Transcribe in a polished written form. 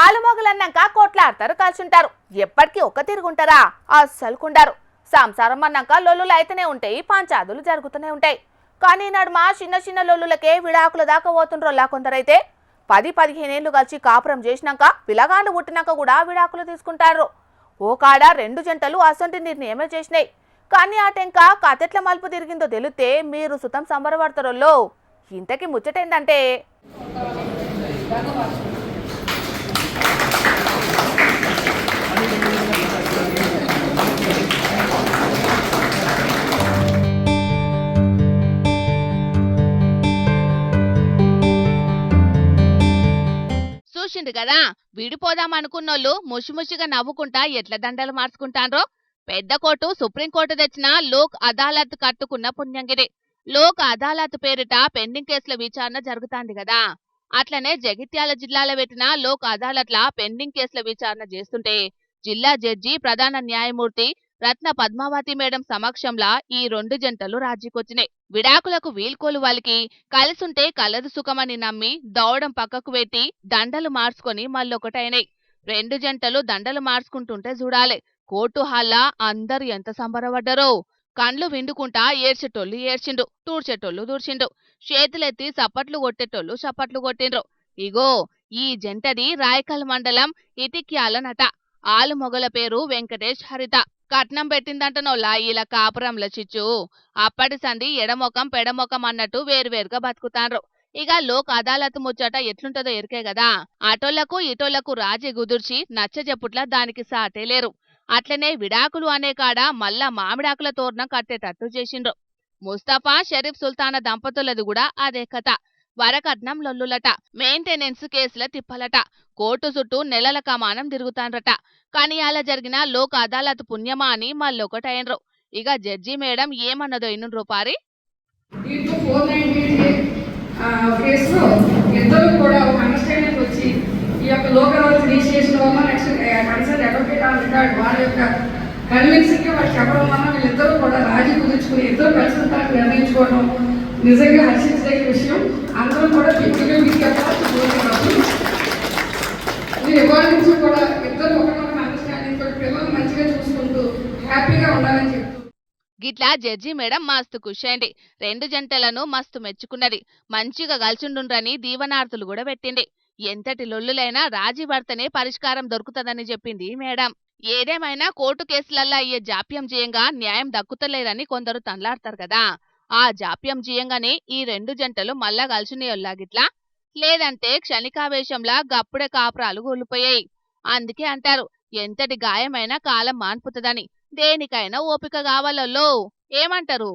ఆలుమొగలన్నాక కొట్లాడతారు కలిసుంటారు. ఎప్పటికీ ఒక్క తిరుగుంటారా? అస్సలుకుండారు. సంసారం అన్నాక లొల్లులు అయితేనే ఉంటాయి, పంచాదులు జరుగుతూనే ఉంటాయి. కానీ నడుమ చిన్న చిన్న లొల్లులకే విడాకుల దాకా పోతుండ్రోలా కొందరైతే 10-15 ఏళ్ళు కలిసి కాపురం చేసినాక పిల్లగాళ్ళు పుట్టినాక కూడా విడాకులు తీసుకుంటారు. ఓ కాడ 2 జంటలు అసొంటి నిర్ణయమే చేసినాయి. కానీ ఆ టెంక కథెట్ల మలుపు తిరిగిందో తెలిస్తే మీరు సుతం సంబరపడతారో. ఇంతకీ ముచ్చటేందంటే, చూసిండు కదా, విడిపోదాం అనుకున్నోళ్ళు ముషిముషిగా నవ్వుకుంటా ఎట్ల దండలు మార్చుకుంటాన్రో. పెద్ద కోర్టు సుప్రీంకోర్టు తెచ్చిన లోక్ అదాలత్ కట్టుకున్న పుణ్యంగిరి. లోక్ అదాలత్ పేరిట పెండింగ్ కేసుల విచారణ జరుగుతాంది కదా. అట్లనే జగిత్యాల జిల్లాలో పెట్టిన లోక్ అదాలత్ల పెండింగ్ కేసుల విచారణ చేస్తుంటే జిల్లా జడ్జి ప్రధాన న్యాయమూర్తి రత్న పద్మావతి మేడం సమక్షంలా ఈ 2 జంటలు రాజీకొచ్చినాయి. విడాకులకు వీల్కోలు వాళ్ళకి కలిసుంటే కలదు సుఖమని నమ్మి దౌడం పక్కకు పెట్టి దండలు మార్చుకొని మళ్ళొకటైనాయి. 2 జంటలు దండలు మార్చుకుంటుంటే చూడాలి కోర్టు హాల్లా అందరు ఎంత సంబరపడ్డారో. కండ్లు విండుకుంటా ఏడ్చేటోళ్ళు ఏడ్చిండు, తూడ్చేటోళ్ళు దూర్చిండు, చేతులెత్తి చప్పట్లు కొట్టేటోళ్ళు చప్పట్లు కొట్టిండ్రు. ఇగో ఈ జంటది రాయకల్ మండలం ఇటిక్యాలనట. ఆలుమొగల పేరు వెంకటేష్, హరిత. కట్నం పెట్టిందంటనోళ్ళ ఇలా కాపురంల చిచ్చు. అప్పటి సంది ఎడమొఖం పెడమొఖం అన్నట్టు వేరువేరుగా బతుకుతాండ్రు. ఇక లోక్ అదాలత్ ముచ్చట ఎట్లుంటదో ఎరికే కదా. అటోళ్లకు ఇటోళ్లకు రాజీ కుదుర్చి నచ్చజెప్పుట్లా దానికి సాటే లేరు. అట్లనే విడాకులు అనే కాడ మళ్ళా మామిడాకుల తోరణం కట్టేటట్టు చేసిండ్రు. ముస్తఫా షరీఫ్ సుల్తానా దంపతులది కూడా అదే కథ. వరకట్నం లొల్లులట, మెయింటెనెన్స్ కేసుల తిప్పలట, కోర్టు చుట్టూ నెలల కమానం తిరుగుతాండ్రట. కానీ అలా జరిగిన లోక్ అదాలత్ పుణ్యమా అని మళ్ళొకటైనరు. ఇక జడ్జి మేడం ఏమన్నదో ఇన్ను రూపారి. కేసులో ఇద్దరు కూడా ఒక అండర్స్టాండింగ్ వచ్చి ఈ యొక్క లోక్ అదాలత్ ఇనిషియేషన్ వల్ల next concern advocate on record వాళ్ళ యొక్క కన్విన్సింగ్ వాళ్ళు చెప్పడం వల్ల వీళ్ళిద్దరూ కూడా రాజీ కుదుర్చుకుని ఇద్దరు కలిసి ఉంటారని నిర్ణయించుకోవడం నిజంగా హర్షించదగిన విషయం. అందరూ కూడా మీరు ఇవాళ నుంచి కూడా ఇద్దరు ఒకరినొకరు అండర్స్టాండింగ్ తోటి పిల్లలు మంచిగా చూసుకుంటూ హ్యాపీగా ఉండాలని చెప్తూ గిట్లా జడ్జి మేడం మస్తు ఖుషైంది. 2 జంటలను మస్తు మెచ్చుకున్నది. మంచిగా కలిసిండుండ్రని దీవనార్థులు కూడా పెట్టింది. ఎంతటి లొల్లులైనా రాజీ పడితేనే పరిష్కారం దొరుకుతుందని చెప్పింది మేడం. ఏదేమైనా కోర్టు కేసులల్లా అయ్యే జాప్యం చేయంగా న్యాయం దక్కుతలేదని కొందరు తన్లాడతారు కదా. ఆ జాప్యం చేయంగానే ఈ 2 జంటలు మళ్ళా కలిసినయోల్లా గిట్లా. లేదంటే క్షణికావేశంలా గప్పుడే కాపురాలు కూలిపోయాయి. అందుకే అంటారు ఎంతటి గాయమైనా కాలం మాన్పుతుందని. దేనికైనా ఓపిక కావాలలో. ఏమంటారు?